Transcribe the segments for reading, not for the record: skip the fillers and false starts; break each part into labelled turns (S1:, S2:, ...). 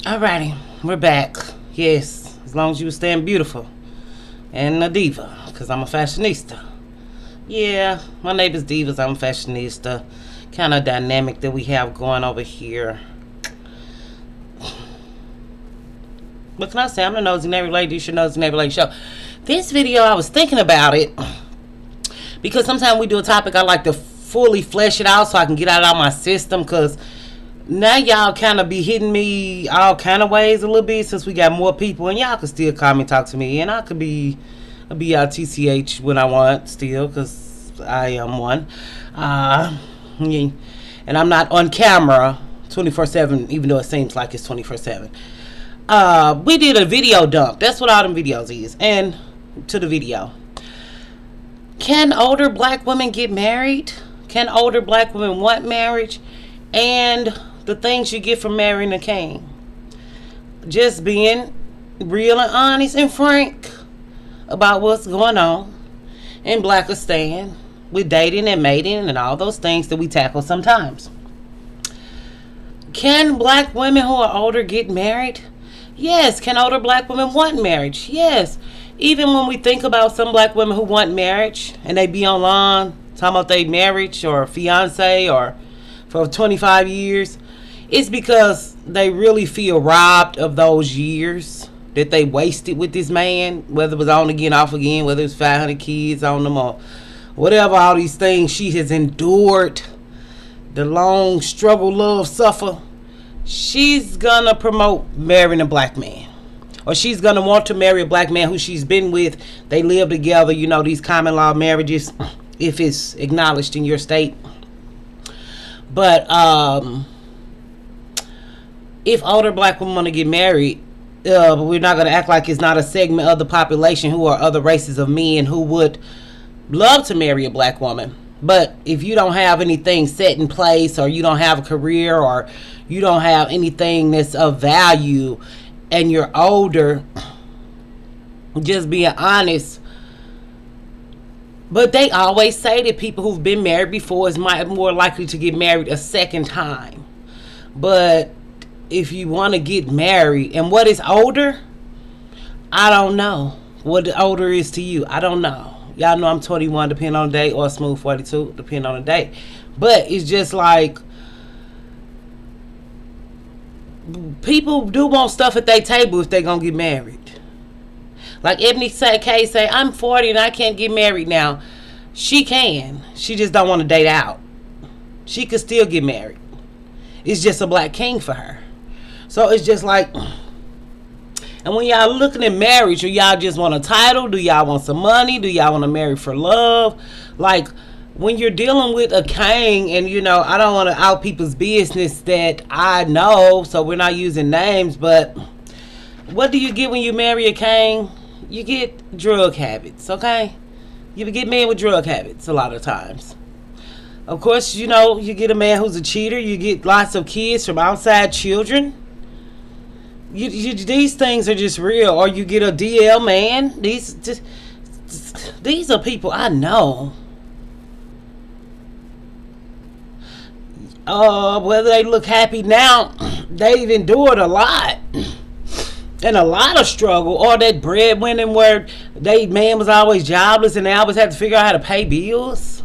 S1: Alrighty, we're back. Yes, as long as you stand beautiful and a diva, because I'm a fashionista. Yeah, my neighbor's divas, I'm a fashionista. Kind of dynamic that we have going over here. What can I say? I'm the nosy neighbor lady. You should nosy neighbor lady show. This video, I was thinking about it because sometimes we do a topic, I like to fully flesh it out so I can get it out of my system, because now y'all kind of be hitting me all kind of ways a little bit since we got more people, and y'all can still call me, talk to me, and I could be a BITCH when I want still, because I am one. Yeah. And I'm not on camera 24/7, even though it seems like it's 24/7. We did a video dump. That's what all them videos is. And to the video. Can older black women get married? Can older black women want marriage? And the things you get from marrying a king. Just being real and honest and frank about what's going on in Blackistan with dating and mating and all those things that we tackle sometimes. Can black women who are older get married? Yes. Can older black women want marriage? Yes. Even when we think about some black women who want marriage and they be online talking about their marriage or fiance or for 25 years, it's because they really feel robbed of those years that they wasted with this man, whether it was on again, off again, whether it was 500 kids on them or whatever, all these things she has endured, the long struggle, love, suffer. She's gonna promote marrying a black man, or she's gonna want to marry a black man who she's been with. They live together, you know, these common law marriages, if it's acknowledged in your state. But if older black women want to get married, we're not going to act like it's not a segment of the population who are other races of men who would love to marry a black woman. But if you don't have anything set in place, or you don't have a career, or you don't have anything that's of value, and you're older, just being honest. But they always say that people who've been married before is more likely to get married a second time. But if you want to get married, and what is older, I don't know. What the older is to you, I don't know. Y'all know I'm 21, depending on the day, or smooth 42, depending on the day. But it's just like, people do want stuff at their table if they're gonna get married. Like Ebony K say, I'm 40 and I can't get married now. She can. She just don't want to date out. She could still get married. It's just a black king for her. So it's just like, and when y'all looking at marriage, do y'all just want a title? Do y'all want some money? Do y'all want to marry for love? Like, when you're dealing with a king, and you know, I don't want to out people's business that I know, so we're not using names, but what do you get when you marry a king? You get drug habits, okay? You get men with drug habits a lot of times. Of course, you know, you get a man who's a cheater. You get lots of kids from outside children. These things are just real. Or you get a DL man. These are people I know. Whether they look happy now, they've endured a lot. And a lot of struggle, or that breadwinning where they man was always jobless and they always had to figure out how to pay bills.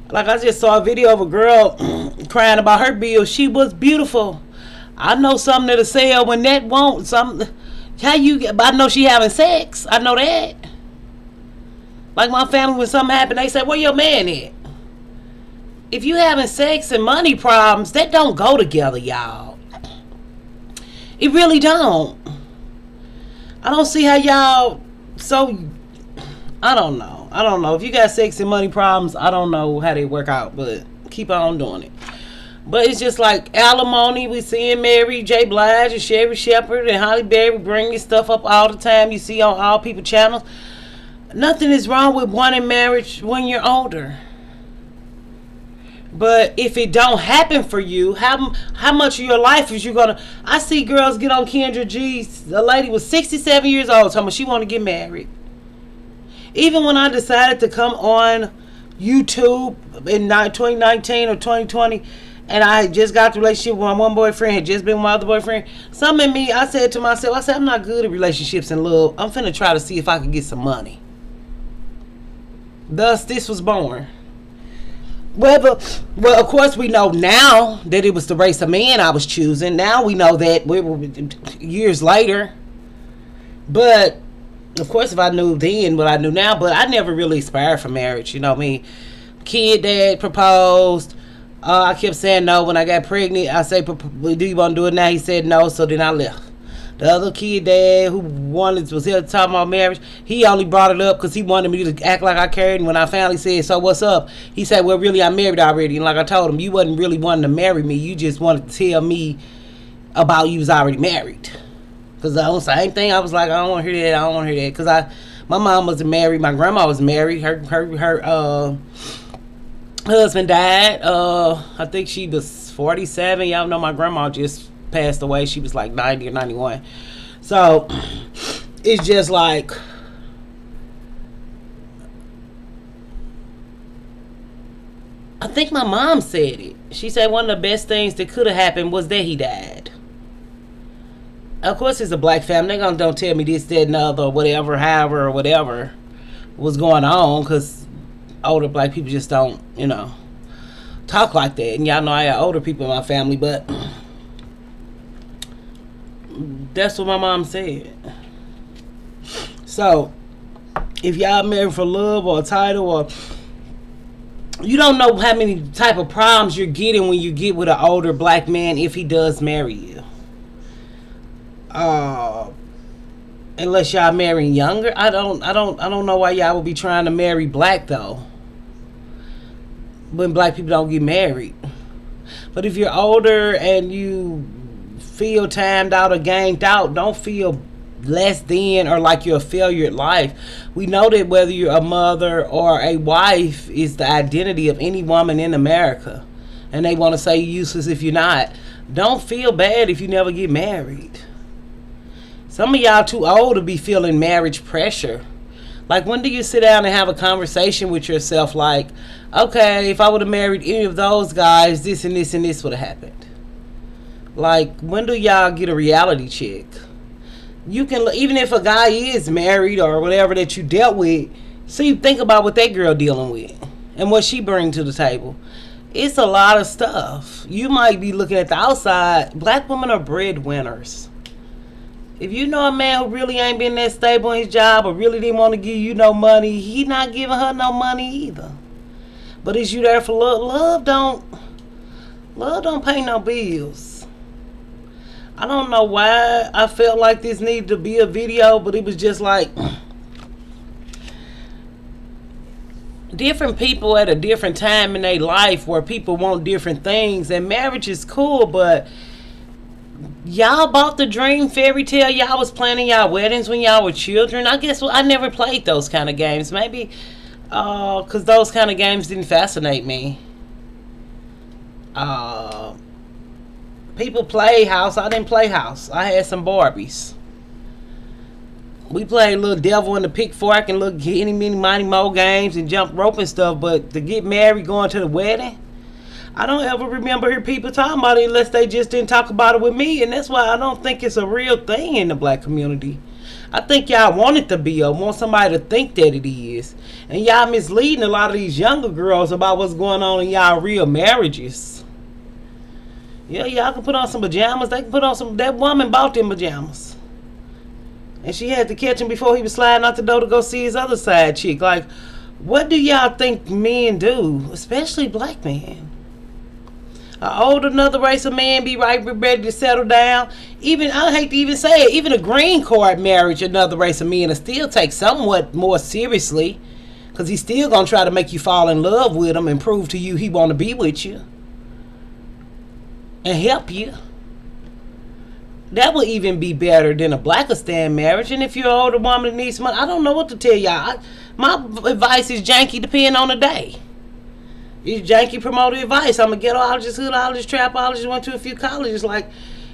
S1: Like, I just saw a video of a girl crying about her bills. She was beautiful. I know something that'll sell when that won't. I know she having sex. I know that. Like my family, when something happened, they say, where your man at? If you having sex and money problems, that don't go together, y'all. It really don't. I don't see how y'all, I don't know. If you got sex and money problems, I don't know how they work out, but keep on doing it. But it's just like alimony. We seeing Mary J. Blige and Sherry Shepherd and Holly Berry bringing stuff up all the time. You see on all people channels. Nothing is wrong with wanting marriage when you're older. But if it don't happen for you, how much of your life is you gonna? I see girls get on Kendra G's. The lady was 67 years old, telling me she want to get married. Even when I decided to come on YouTube in 2019 or 2020 and I had just got the relationship with my one boyfriend, had just been with my other boyfriend. Something in me, I said to myself, I said, I'm not good at relationships and love. I'm finna try to see if I can get some money. Thus, this was born. Well, of course, we know now that it was the race of man I was choosing. Now we know that we were years later. But, of course, if I knew then what I knew now, but I never really aspired for marriage. You know what I mean? Kid dad proposed. I kept saying no. When I got pregnant, I said, do you want to do it now? He said no, so then I left. The other kid dad who was here talking about marriage, he only brought it up because he wanted me to act like I cared. And when I finally said, so what's up? He said, well, really, I'm married already. And like I told him, you wasn't really wanting to marry me. You just wanted to tell me about you was already married. Because the same thing, I was like, I don't want to hear that. I don't want to hear that. Because my mom wasn't married. My grandma was married. Her husband died. I think she was 47. Y'all know my grandma just passed away. She was like 90 or 91. So it's just like, I think my mom said it. She said one of the best things that could have happened was that he died. Of course, it's a black family. They're don't tell me this, that, and the other, or whatever, however, or whatever was going on, because older black people just don't, talk like that. And y'all know I got older people in my family, but that's what my mom said. So, if y'all married for love or a title, or you don't know how many type of problems you're getting when you get with an older black man if he does marry you. Unless y'all marrying younger, I don't know why y'all would be trying to marry black though. When black people don't get married. But if you're older and you feel timed out or ganked out, don't feel less than or like you're a failure at life. We know that whether you're a mother or a wife is the identity of any woman in America. And they want to say you're useless if you're not. Don't feel bad if you never get married. Some of y'all too old to be feeling marriage pressure. Like, when do you sit down and have a conversation with yourself like, okay, if I would have married any of those guys, this and this and this would have happened? Like, when do y'all get a reality check? You can, even if a guy is married or whatever that you dealt with, think about what that girl dealing with and what she bring to the table. It's a lot of stuff. You might be looking at the outside. Black women are breadwinners. If you know a man who really ain't been that stable in his job or really didn't want to give you no money, he not giving her no money either. But is you there for love? Love don't pay no bills. I don't know why I felt like this needed to be a video, but it was just like different people at a different time in their life where people want different things, and marriage is cool, but y'all bought the dream fairy tale. Y'all was planning y'all weddings when y'all were children. I guess I never played those kind of games. Maybe because those kind of games didn't fascinate me. People play house. I didn't play house. I had some Barbies. We played little devil in the pickfork and little any mini mighty mo games and jump rope and stuff. But to get married, going to the wedding, I don't ever remember hear people talking about it unless they just didn't talk about it with me. And that's why I don't think it's a real thing in the black community. I think y'all want it to be, or want somebody to think that it is. And y'all misleading a lot of these younger girls about what's going on in y'all real marriages. Yeah, y'all can put on some pajamas. They can put on some. That woman bought them pajamas. And she had to catch him before he was sliding out the door to go see his other side chick. Like, what do y'all think men do? Especially black men. An old another race of man be ready to settle down. Even, I hate to even say it, even a green card marriage, another race of men will still take somewhat more seriously. Because he's still going to try to make you fall in love with him and prove to you he want to be with you. And help you. That would even be better than a Blackistan marriage. And if you're an older woman that needs money, I don't know what to tell y'all. My advice is janky depending on the day. It's janky promoted advice. I'm a ghettoologist, hoodologist, trapologist, went to a few colleges. Like,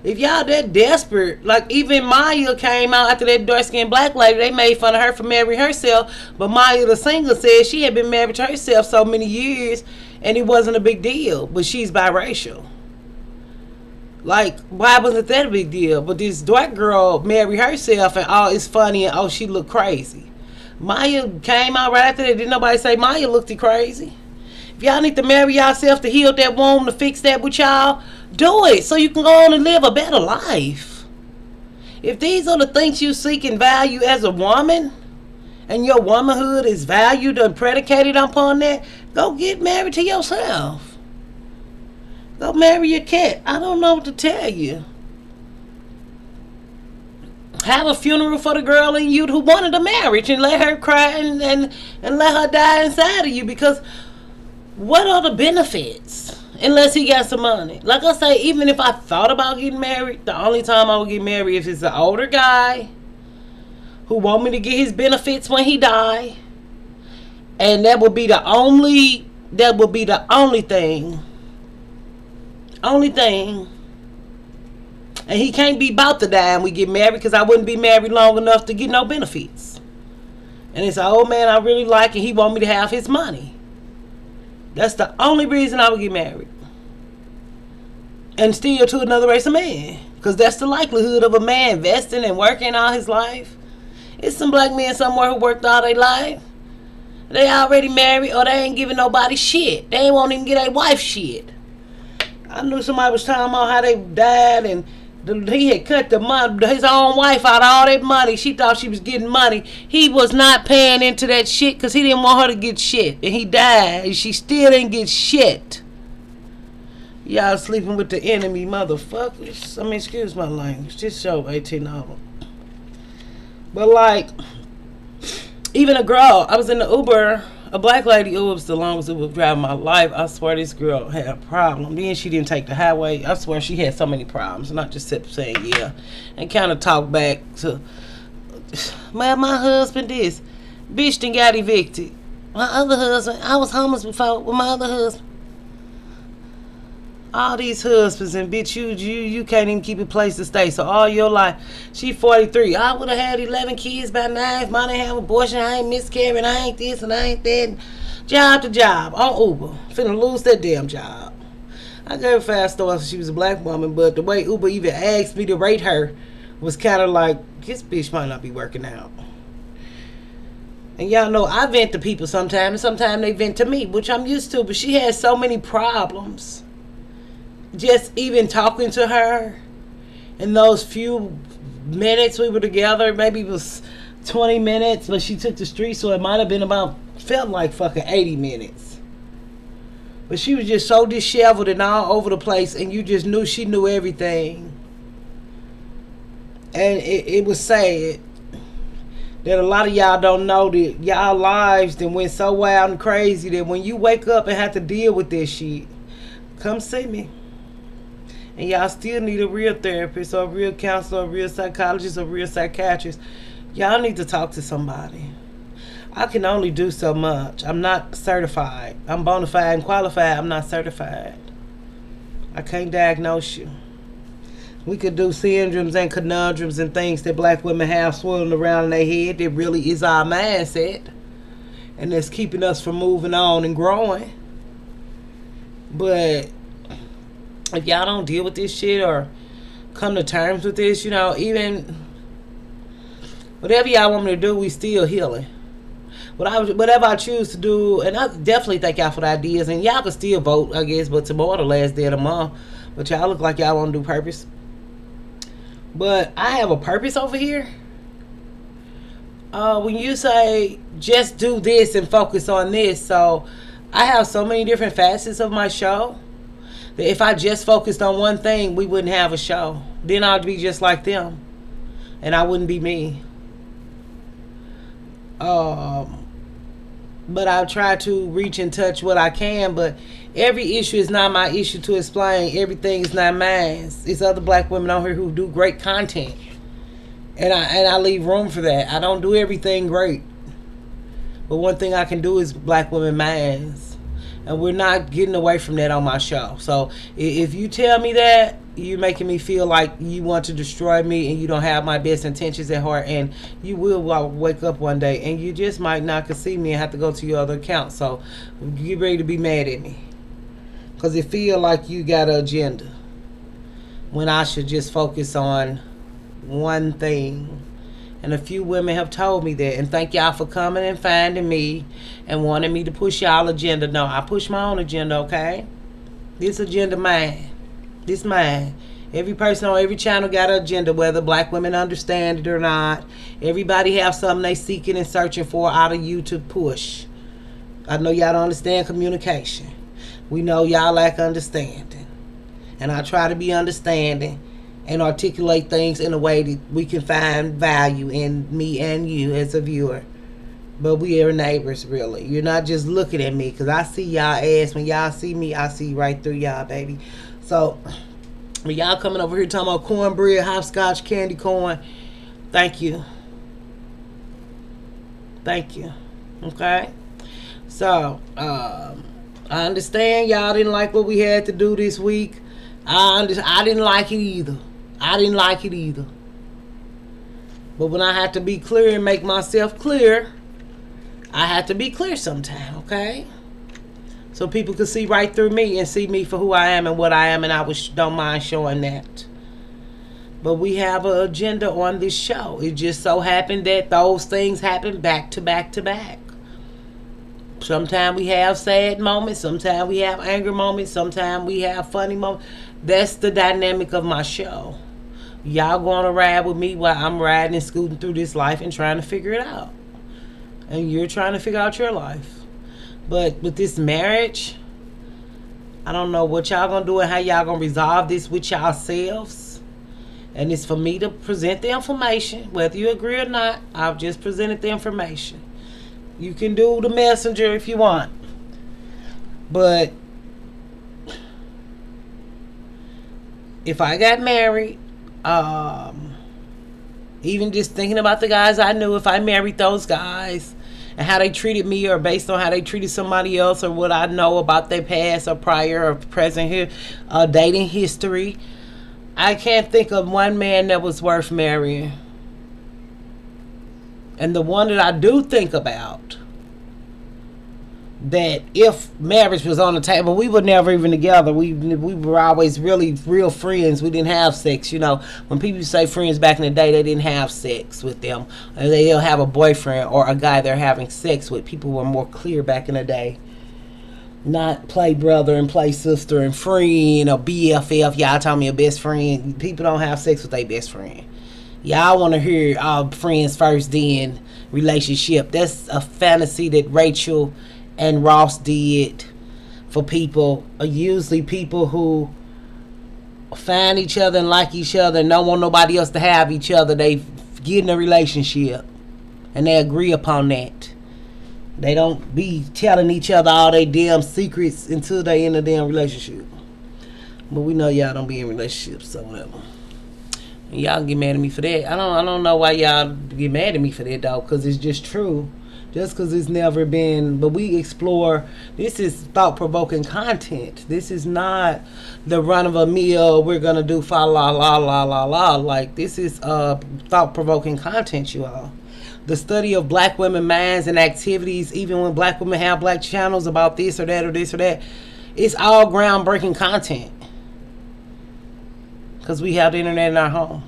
S1: if y'all that desperate, like even Maya came out after that dark-skinned black lady, they made fun of her for marrying herself. But Maya the singer said she had been married to herself so many years. and it wasn't a big deal. But she's biracial. Like, why wasn't that a big deal? But this black girl married herself, and oh, it's funny, and oh, she looked crazy. Maya came out right after that. Didn't nobody say Maya looked crazy? If y'all need to marry yourself to heal that womb, to fix that with y'all, do it so you can go on and live a better life. If these are the things you seek and value as a woman, and your womanhood is valued and predicated upon that, go get married to yourself. Go marry your cat. I don't know what to tell you. Have a funeral for the girl in you who wanted a marriage, and let her cry and let her die inside of you, because what are the benefits unless he got some money? Like I say, even if I thought about getting married, the only time I would get married if it's an older guy who want me to get his benefits when he die, and that would be the only thing. Only thing. And he can't be about to die and we get married, because I wouldn't be married long enough to get no benefits. And it's an old man I really like, and he want me to have his money. That's the only reason I would get married. And still to another race of man. Because that's the likelihood of a man investing and working all his life. It's some black men somewhere who worked all their life. They already married, or they ain't giving nobody shit. They ain't won't even get a wife shit. I knew somebody was talking about how they died, and he had cut his own wife out of all that money. She thought she was getting money. He was not paying into that shit because he didn't want her to get shit. And he died, and she still didn't get shit. Y'all sleeping with the enemy, motherfuckers. I mean, excuse my language. Just show 18 of them. But like, even a girl, I was in the Uber. A black lady, it was the longest Uber drive in my life. I swear this girl had a problem. Then she didn't take the highway. I swear she had so many problems. And I just kept saying, yeah. And kind of talk back to, well, my husband this. Bitch done got evicted. My other husband, I was homeless before with my other husband. All these husbands, and bitch, you can't even keep a place to stay. So all your life, she 43. I would have had 11 kids by now. If I didn't have abortion, I ain't miscarrying, I ain't this and I ain't that. Job to job on Uber. Finna lose that damn job. I gave her fast story so she was a black woman, but the way Uber even asked me to rate her was kind of like, this bitch might not be working out. And y'all know I vent to people sometimes, and sometimes they vent to me, which I'm used to, but she has so many problems. Just even talking to her in those few minutes we were together, maybe it was 20 minutes, but she took the street, so it might have been felt like fucking 80 minutes. But she was just so disheveled and all over the place, and you just knew she knew everything. And it was sad that a lot of y'all don't know that y'all lives that went so wild and crazy that when you wake up and have to deal with this shit, come see me. And y'all still need a real therapist or a real counselor, a real psychologist, or a real psychiatrist. Y'all need to talk to somebody. I can only do so much. I'm not certified. I'm bona fide and qualified. I'm not certified. I can't diagnose you. We could do syndromes and conundrums and things that black women have swirling around in their head that really is our mindset. And that's keeping us from moving on and growing. But if y'all don't deal with this shit or come to terms with this, you know, even whatever y'all want me to do, we still healing. Whatever I choose to do, and I definitely thank y'all for the ideas, and y'all can still vote, I guess, but tomorrow the last day of the month. But y'all look like y'all want to do purpose. But I have a purpose over here. When you say just do this and focus on this, so I have so many different facets of my show. If I just focused on one thing, we wouldn't have a show. Then I'd be just like them. And I wouldn't be me. But I try to reach and touch what I can. But every issue is not my issue to explain. Everything is not mine. It's other black women on here who do great content. And I leave room for that. I don't do everything great. But one thing I can do is black women minds. And we're not getting away from that on my show. So if you tell me that, you're making me feel like you want to destroy me and you don't have my best intentions at heart. And you will wake up one day and you just might not see me and have to go to your other account. So get ready to be mad at me. Because it feel like you got an agenda. When I should just focus on one thing. And a few women have told me that. And thank y'all for coming and finding me and wanting me to push y'all agenda. No, I push my own agenda, okay? This agenda mine. This mine. Every person on every channel got an agenda, whether black women understand it or not. Everybody have something they seeking and searching for out of you to push. I know y'all don't understand communication. We know y'all lack understanding. And I try to be understanding and articulate things in a way that we can find value in me and you as a viewer. But we are neighbors, really. You're not just looking at me, because I see y'all ass. When y'all see me, I see right through y'all, baby. So, when y'all coming over here talking about cornbread, hopscotch, candy corn, thank you. Thank you. Okay? So, I understand y'all didn't like what we had to do this week. I didn't like it either. I didn't like it either. But when I had to be clear and make myself clear, I had to be clear sometime, okay? So people could see right through me and see me for who I am and what I am, and I don't mind showing that. But we have an agenda on this show. It just so happened that those things happen back to back to back. Sometimes we have sad moments. Sometimes we have anger moments. Sometimes we have funny moments. That's the dynamic of my show. Y'all going to ride with me while I'm riding and scooting through this life and trying to figure it out. And you're trying to figure out your life. But with this marriage, I don't know what y'all going to do and how y'all going to resolve this with yourselves. And it's for me to present the information. Whether you agree or not, I've just presented the information. You can do the messenger if you want. But if I got married, even just thinking about the guys I knew, if I married those guys and how they treated me, or based on how they treated somebody else, or what I know about their past or prior or present here, dating history, I can't think of one man that was worth marrying. And the one that I do think about, that if marriage was on the table, we were never even together. We were always really real friends. We didn't have sex. You know, when people say friends back in the day, they didn't have sex with them. They'll have a boyfriend or a guy they're having sex with. People were more clear back in the day. Not play brother and play sister and friend or BFF. Y'all tell me a best friend. People don't have sex with their best friend. Y'all want to hear friends first, then relationship. That's a fantasy that Rachel and Ross did for people. Usually people who find each other and like each other and don't want nobody else to have each other. They get in a relationship and they agree upon that. They don't be telling each other all their damn secrets until they in a damn relationship. But we know y'all don't be in relationships, so whatever. And y'all get mad at me for that. I don't know why y'all get mad at me for that, though, because it's just true. Just because it's never been, but we explore. This is thought-provoking content. This is not the run-of-a-mill, we're going to do fa la la la la la. Like, this is thought-provoking content, you all. The study of black women minds and activities, even when black women have black channels about this or that or this or that, it's all groundbreaking content. Because we have the internet in our home.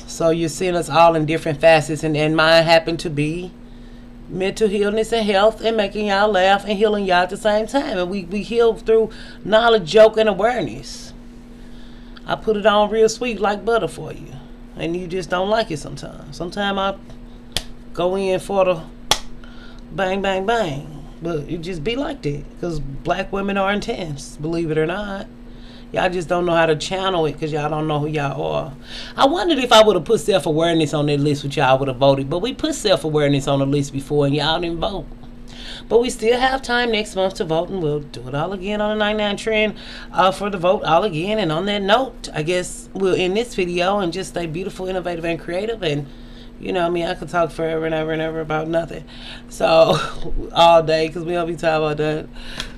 S1: So you're seeing us all in different facets, and mine happen to be mental illness and health, and making y'all laugh and healing y'all at the same time. And we heal through knowledge, joke, and awareness. I put it on real sweet like butter for you, and you just don't like it sometimes. Sometimes I go in for the bang, bang, bang, but it just be like that because black women are intense, believe it or not. Y'all just don't know how to channel it because y'all don't know who y'all are. I wondered if I would have put self-awareness on that list, which y'all would have voted. But we put self-awareness on the list before and y'all didn't vote. But we still have time next month to vote, and we'll do it all again on the 99 trend for the vote all again. And on that note, I guess we'll end this video and just stay beautiful, innovative, and creative. And you know me, I could talk forever and ever and ever about nothing. So, all day, because we don't be talking about that.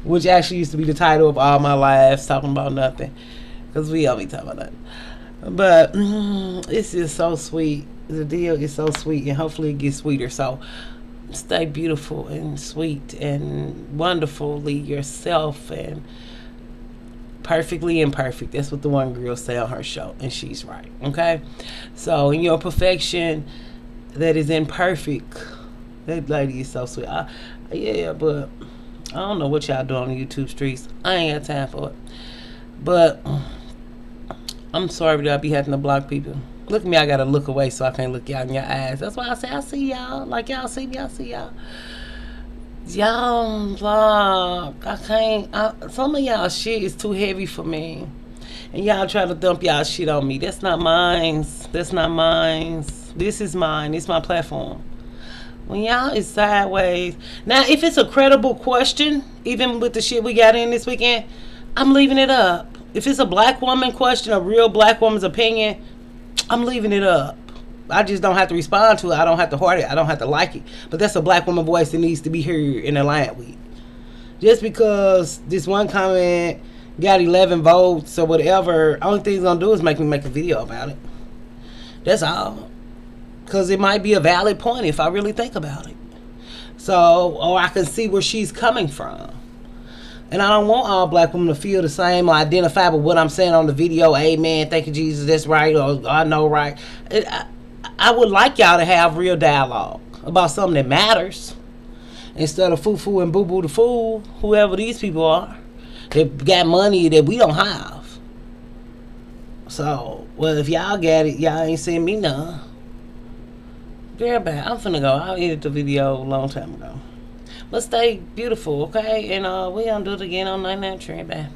S1: Which actually used to be the title of all my lives, talking about nothing. Because we all be talking about that. But, it's just so sweet. The deal is so sweet, and hopefully it gets sweeter. So, stay beautiful and sweet and wonderfully yourself and perfectly imperfect. That's what the one girl say on her show, and she's right. Okay, so in your perfection that is imperfect, that lady is so sweet. Yeah, but I don't know what y'all do on the YouTube streets. I ain't got time for it. But I'm sorry that I be having to block people. Look at me, I gotta look away so I can't look y'all in your eyes. That's why I say I see y'all. Like y'all see me, I see y'all. Y'all block. I can't. Some of y'all shit is too heavy for me. And y'all try to dump y'all shit on me. That's not mine. That's not mine. This is mine. It's my platform. When y'all is sideways. Now, if it's a credible question, even with the shit we got in this weekend, I'm leaving it up. If it's a black woman question, a real black woman's opinion, I'm leaving it up. I just don't have to respond to it. I don't have to heart it. I don't have to like it. But that's a black woman voice that needs to be heard in alignment with. Just because this one comment got 11 votes or whatever, only thing it's going to do is make me make a video about it. That's all. Because it might be a valid point if I really think about it. So, or I can see where she's coming from. And I don't want all black women to feel the same or identify with what I'm saying on the video. Amen, thank you, Jesus, that's right, or I know right. I would like y'all to have real dialogue about something that matters. Instead of foo-foo and boo-boo the fool, whoever these people are. They got money that we don't have. So, well, if y'all got it, y'all ain't send me none. Very bad. I'm finna go. I edited the video a long time ago. But stay beautiful, okay? And we'll do it again on 99 Trend, bye.